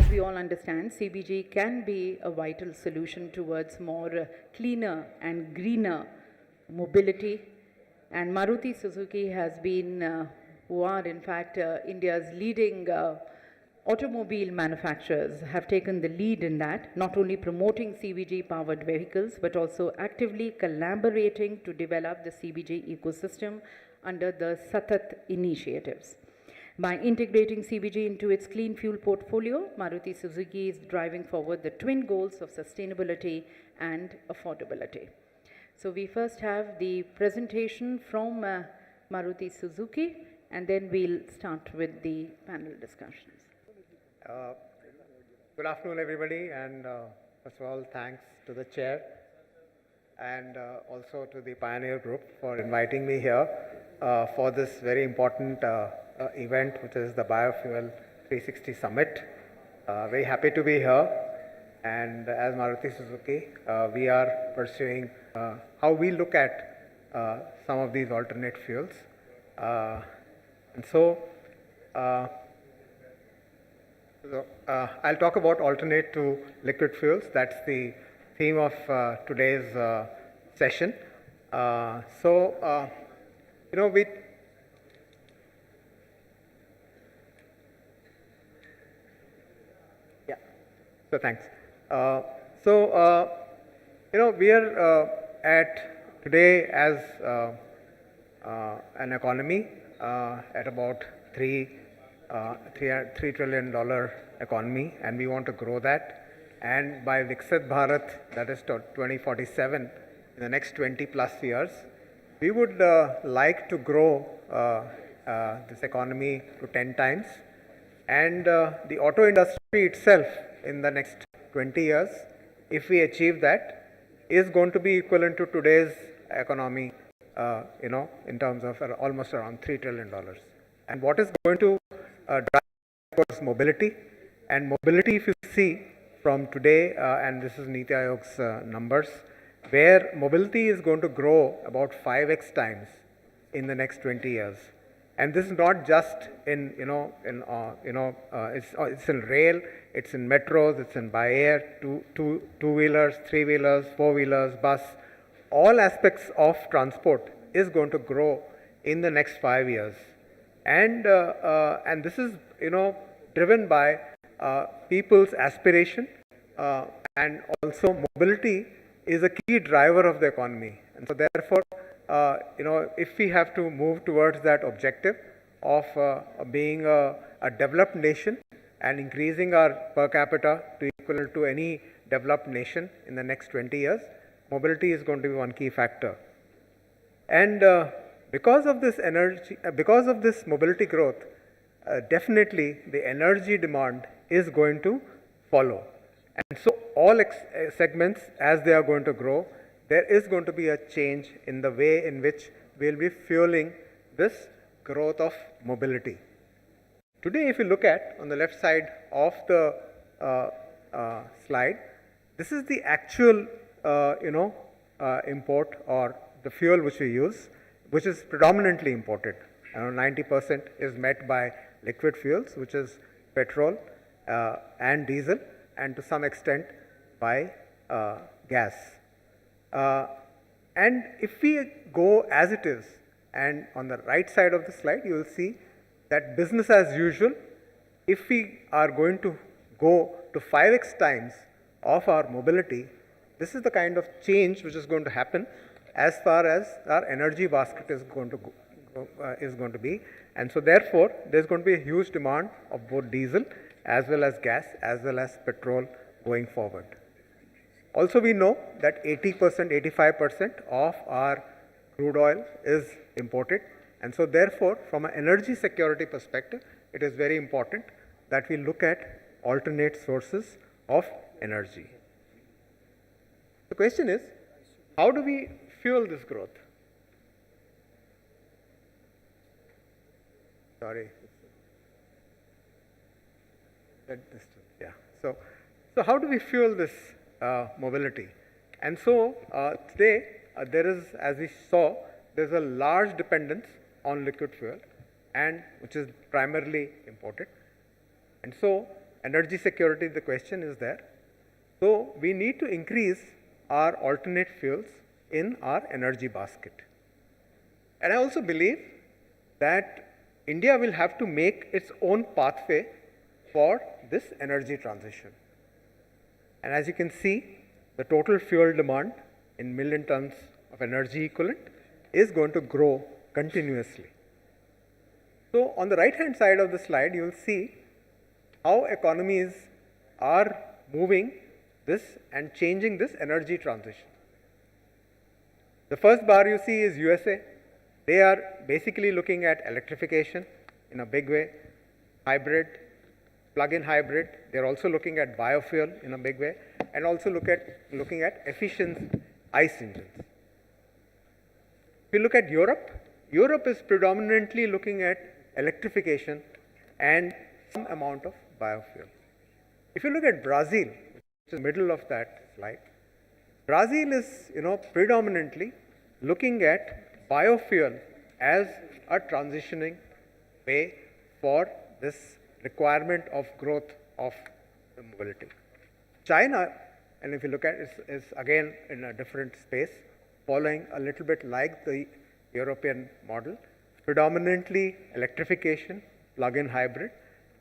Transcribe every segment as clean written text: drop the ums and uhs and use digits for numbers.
as we all understand, CBG can be a vital solution towards more cleaner and greener mobility. And Maruti Suzuki has been, who are in fact India's leading automobile manufacturers, have taken the lead in that, not only promoting CBG powered vehicles, but also actively collaborating to develop the CBG ecosystem under the Satat initiatives. By integrating CBG into its clean fuel portfolio, Maruti Suzuki is driving forward the twin goals of sustainability and affordability. So we first have the presentation from Maruti Suzuki, and then we'll start with the panel discussions. Good afternoon, everybody, and first of all, thanks to the chair and also to the Pioneer Group for inviting me here for this very important event, which is the Biofuel 360 Summit. Very happy to be here, and as Maruti Suzuki, we are pursuing how we look at some of these alternate fuels. I'll talk about alternate to liquid fuels. That's the theme of today's session. So thanks. We are at today as an economy at about $3 trillion economy, and we want to grow that. And by Viksit Bharat, that is 2047, in the next 20 plus years, we would like to grow this economy to 10 times. And the auto industry itself in the next 20 years, if we achieve that, is going to be equivalent to today's economy, in terms of almost around $3 trillion. And what is going to drive towards mobility? And mobility, if you see from today, and this is Niti Aayog's numbers, where mobility is going to grow about 5x times in the next 20 years. And this is not just in, it's in rail, it's in metros, it's in by air, two-wheelers, three-wheelers, four-wheelers, bus. All aspects of transport is going to grow in the next 5 years. And this is, driven by people's aspiration, and also mobility is a key driver of the economy. And so therefore, if we have to move towards that objective of being a developed nation and increasing our per capita to equal to any developed nation in the next 20 years, mobility is going to be one key factor. And because of this mobility growth, definitely the energy demand is going to follow. And so all segments, as they are going to grow, there is going to be a change in the way in which we will be fueling this growth of mobility. Today, if you look at on the left side of the slide, this is the actual import or the fuel which we use, which is predominantly imported. 90% is met by liquid fuels, which is petrol and diesel, and to some extent by gas. And if we go as it is, and on the right side of the slide, you will see that business as usual, if we are going to go to 5x times of our mobility, this is the kind of change which is going to happen as far as our energy basket is going to be. And so therefore, there's going to be a huge demand of both diesel as well as gas as well as petrol going forward. Also, we know that 80%, 85% of our crude oil is imported. And so therefore, from an energy security perspective, it is very important that we look at alternate sources of energy. The question is, how do we fuel this growth? Sorry. Yeah. So how do we fuel this mobility? And so today there is, as we saw, there's a large dependence on liquid fuel, and which is primarily imported. And so energy security, the question is there. So we need to increase our alternate fuels in our energy basket. And I also believe that India will have to make its own pathway for this energy transition. And as you can see, the total fuel demand in million tons of energy equivalent is going to grow continuously. So on the right hand side of the slide, you will see how economies are moving this and changing this energy transition. The first bar you see is USA. They are basically looking at electrification in a big way, hybrid, plug-in hybrid. They are also looking at biofuel in a big way, and also looking at efficient ICE engines. If you look at Europe, Europe is predominantly looking at electrification and some amount of biofuel. If you look at Brazil, which is in the middle of that slide, Brazil is predominantly looking at biofuel as a transitioning way for this requirement of growth of the mobility. China, and if you look at it, is again in a different space, following a little bit like the European model, predominantly electrification, plug-in hybrid,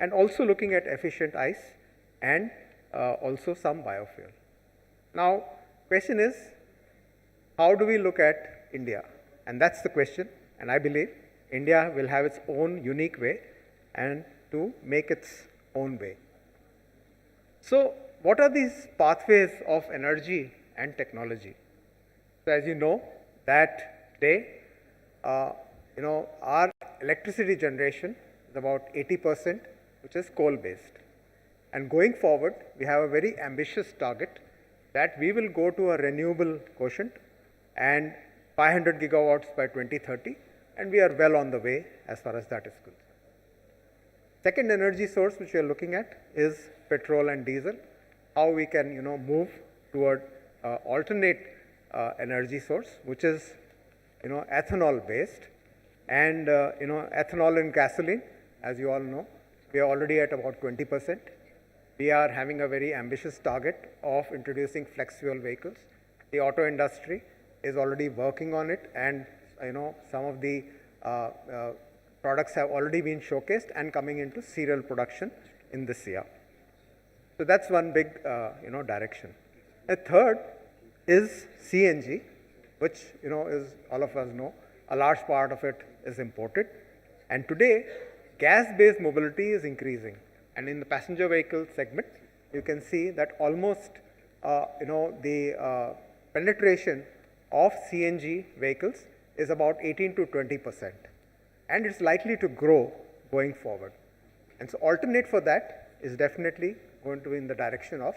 and also looking at efficient ICE and also some biofuel. Now, question is, how do we look at India? And that's the question, and I believe India will have its own unique way and to make its own way. So, what are these pathways of energy and technology? So, as you know, that today, our electricity generation is about 80%, which is coal-based. And going forward, we have a very ambitious target that we will go to a renewable quotient and 500 gigawatts by 2030, and we are well on the way as far as that is concerned. Second energy source which we are looking at is petrol and diesel, how we can move toward alternate energy source, which is ethanol based, and ethanol and gasoline, as you all know, we are already at about 20%. We are having a very ambitious target of introducing flex fuel vehicles. The auto industry is already working on it, and some of the products have already been showcased and coming into serial production in this year. So that's one big direction. A third is CNG, which is, all of us know, a large part of it is imported, and today gas-based mobility is increasing. And in the passenger vehicle segment, you can see that almost the penetration of CNG vehicles is about 18 to 20%, and it's likely to grow going forward. And so alternate for that is definitely going to be in the direction of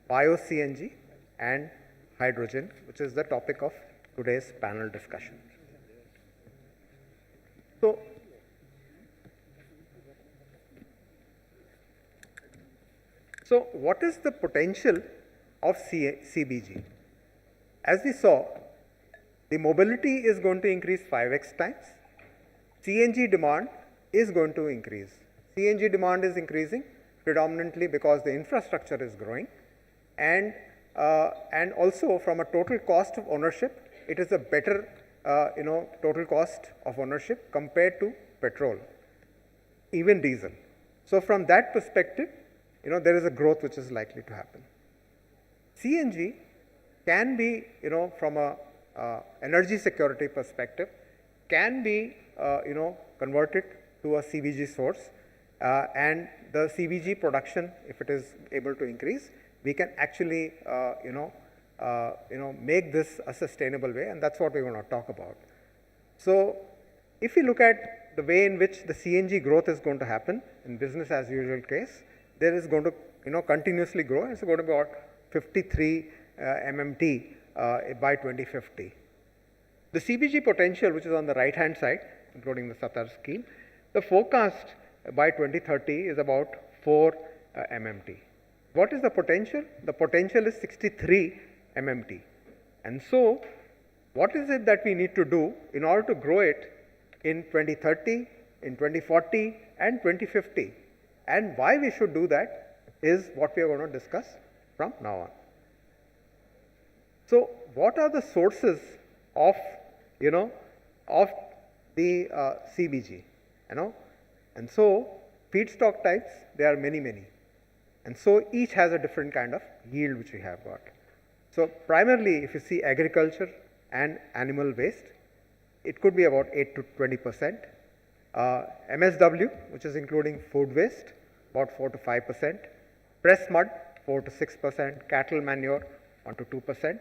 bio-CNG and hydrogen, which is the topic of today's panel discussion. So what is the potential of CBG? As we saw, the mobility is going to increase 5x times. CNG demand is going to increase. CNG demand is increasing predominantly because the infrastructure is growing, and also from a total cost of ownership, it is a better total cost of ownership compared to petrol, even diesel. So from that perspective, there is a growth which is likely to happen. CNG can be, from a energy security perspective, can be, converted to a CBG source, and the CBG production, if it is able to increase, we can actually, make this a sustainable way, and that's what we want to talk about. So, if you look at the way in which the CNG growth is going to happen in business as usual case, there is going to, continuously grow. It's going to be about 53 MMT by 2050. The CBG potential, which is on the right hand side, including the Satar scheme, the forecast by 2030 is about 4 MMT. What is the potential? The potential is 63 MMT. And so, what is it that we need to do in order to grow it in 2030, in 2040, and 2050? And why we should do that is what we are going to discuss from now on. So what are the sources of, of the CBG, and so feedstock types, there are many, and so each has a different kind of yield which we have got. So primarily, if you see agriculture and animal waste, it could be about 8 to 20%. MSW, which is including food waste, about 4 to 5%. Pressed mud, 4 to 6%. Cattle manure, 1 to 2%.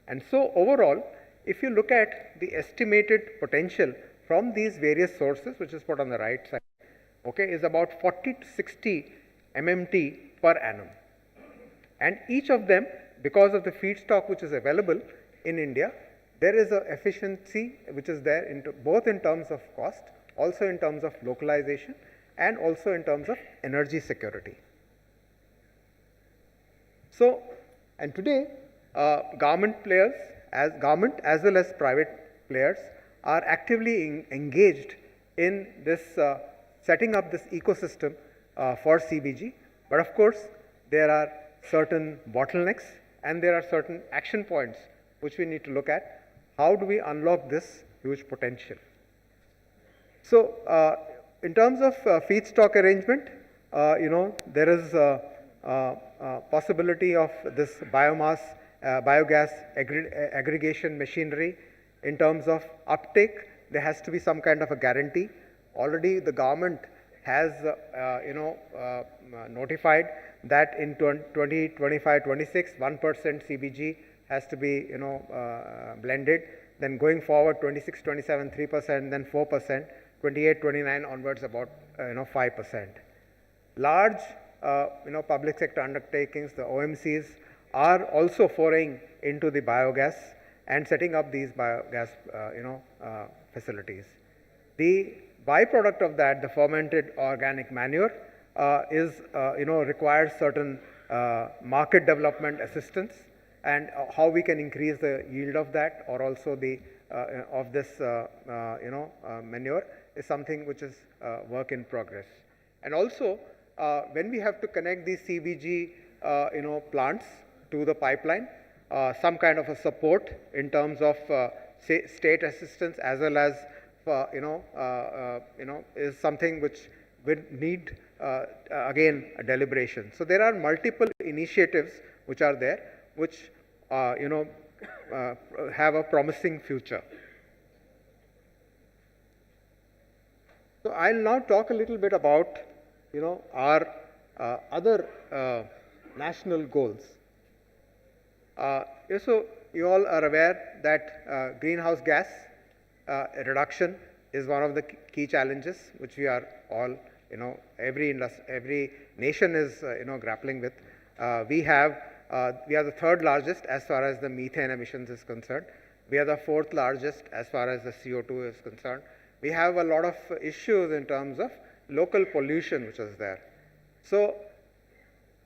And so overall, if you look at the estimated potential from these various sources, which is put on the right side, okay, is about 40 to 60 MMT per annum. And each of them, because of the feedstock which is available in India, there is a efficiency which is there both in terms of cost, also in terms of localization, and also in terms of energy security. So, and today, government players, government as well as private players, are actively engaged in this setting up this ecosystem for CBG. But of course, there are certain bottlenecks and there are certain action points which we need to look at. How do we unlock this huge potential? So, in terms of feedstock arrangement, there is a possibility of this biogas aggregation machinery. In terms of uptake, there has to be some kind of a guarantee. Already the government has notified that in 2025-26, 1% CBG has to be blended. Then going forward, 26-27, 3%, then 4%, 28-29 onwards about 5%. Large public sector undertakings, the OMCs, are also foraying into the biogas and setting up these biogas facilities. The byproduct of that, the fermented organic manure, requires certain market development assistance, and how we can increase the yield of that, or also the of this manure, is something which is work in progress. And also, when we have to connect these CBG plants to the pipeline, some kind of a support in terms of state assistance as well as is something which will need again a deliberation. So there are multiple initiatives which are there, which have a promising future. So I'll now talk a little bit about our other national goals. So you all are aware that greenhouse gas reduction is one of the key challenges which we are all, every nation is grappling with. We are the third largest as far as the methane emissions is concerned. We are the fourth largest as far as the CO2 is concerned. We have a lot of issues in terms of local pollution which is there. So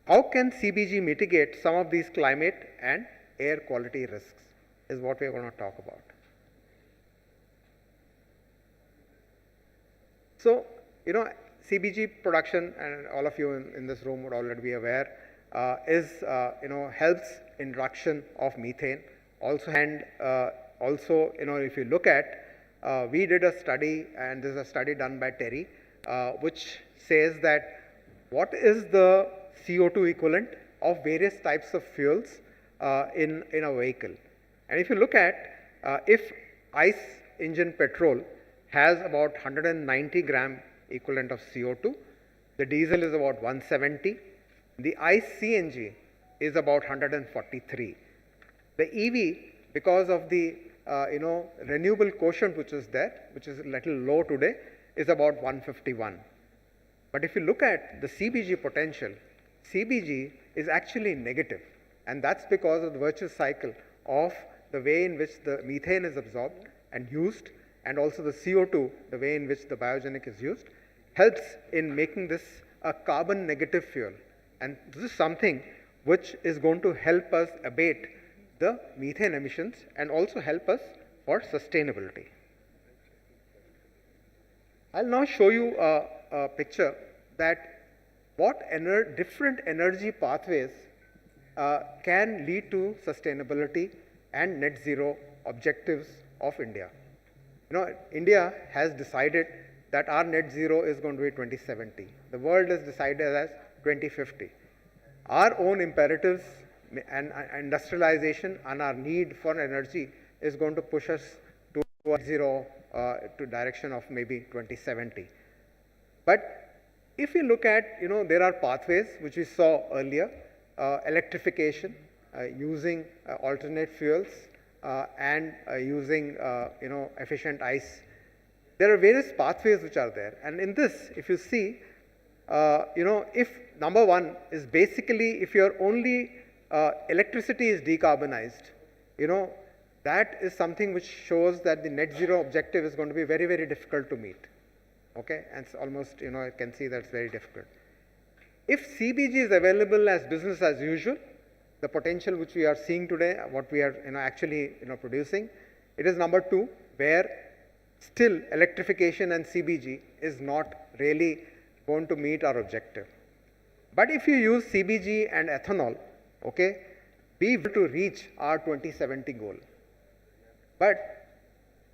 how can CBG mitigate some of these climate and air quality risks is what we are going to talk about. So, CBG production, and all of you in this room would already be aware, helps in reduction of methane. Also, and if you look at, we did a study, and this is a study done by Terry, which says that what is the CO2 equivalent of various types of fuels in a vehicle. And if you look at, if ICE engine petrol has about 190 gram equivalent of CO2, the diesel is about 170, the ICE CNG is about 143. The EV, because of the renewable quotient which is there, which is a little low today, is about 151. But if you look at the CBG potential, CBG is actually negative, and that's because of the virtuous cycle of the way in which the methane is absorbed and used, and also the CO2, the way in which the biogenic is used, helps in making this a carbon negative fuel. And this is something which is going to help us abate the methane emissions and also help us for sustainability. I'll now show you a picture that what different energy pathways can lead to sustainability and net zero objectives of India. India has decided that our net zero is going to be 2070. The world has decided as 2050. Our own imperatives and industrialization and our need for energy is going to push us to net zero to direction of maybe 2070. But if you look at, there are pathways which we saw earlier, electrification, using alternate fuels, and using, efficient ICE. There are various pathways which are there. And in this, if you see, if number one is basically if your only electricity is decarbonized, that is something which shows that the net zero objective is going to be very, very difficult to meet. Okay, and it's almost, I can see that's very difficult. If CBG is available as business as usual, the potential which we are seeing today, what we are actually producing, it is number two, where still electrification and CBG is not really going to meet our objective. But if you use CBG and ethanol, okay, we will to reach our 2070 goal. But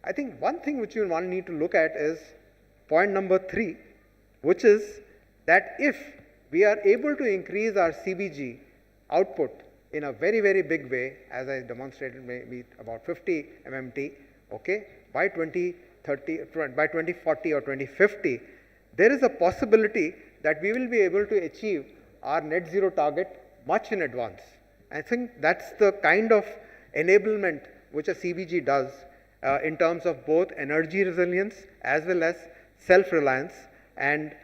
I think one thing which you one need to look at is point number 3, which is that if we are able to increase our CBG output in a very, very big way, as I demonstrated, maybe about 50 MMT, okay, by 2040 or 2050, there is a possibility that we will be able to achieve our net zero target much in advance. I think that's the kind of enablement which a CBG does in terms of both energy resilience as well as self-reliance, and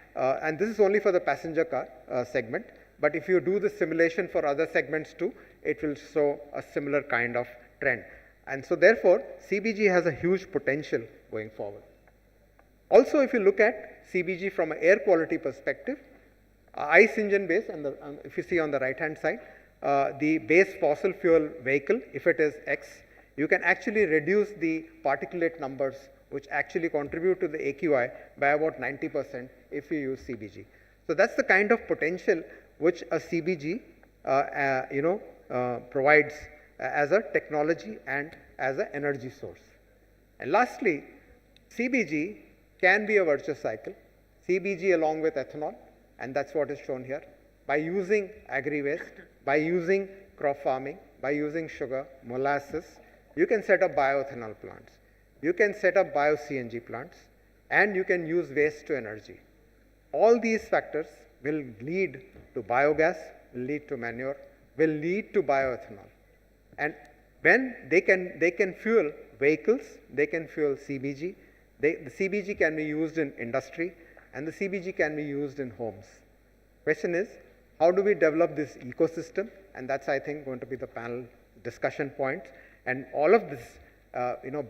this is only for the passenger car segment, but if you do the simulation for other segments too, it will show a similar kind of trend. And so therefore, CBG has a huge potential going forward. Also, if you look at CBG from an air quality perspective, ICE engine base, and if you see on the right hand side, the base fossil fuel vehicle, if it is X, you can actually reduce the particulate numbers which actually contribute to the AQI by about 90% if you use CBG. So that's the kind of potential which a CBG provides as a technology and as an energy source. And lastly, CBG can be a virtuous cycle. CBG along with ethanol, and that's what is shown here. By using agri-waste, by using crop farming, by using sugar, molasses, you can set up bioethanol plants. You can set up bio-CNG plants, and you can use waste to energy. All these factors will lead to biogas, will lead to manure, will lead to bioethanol. And when they can fuel vehicles, they can fuel CBG. The CBG can be used in industry, and the CBG can be used in homes. Question is, how do we develop this ecosystem? And that's, I think, going to be the panel discussion point. And all of this,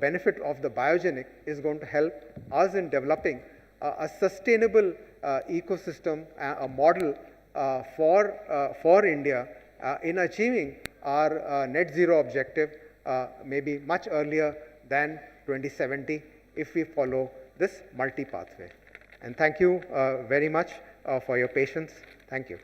benefit of the biogenic is going to help us in developing a sustainable ecosystem, a model for India in achieving our net zero objective maybe much earlier than 2070 if we follow this multi-pathway. And thank you very much for your patience. Thank you.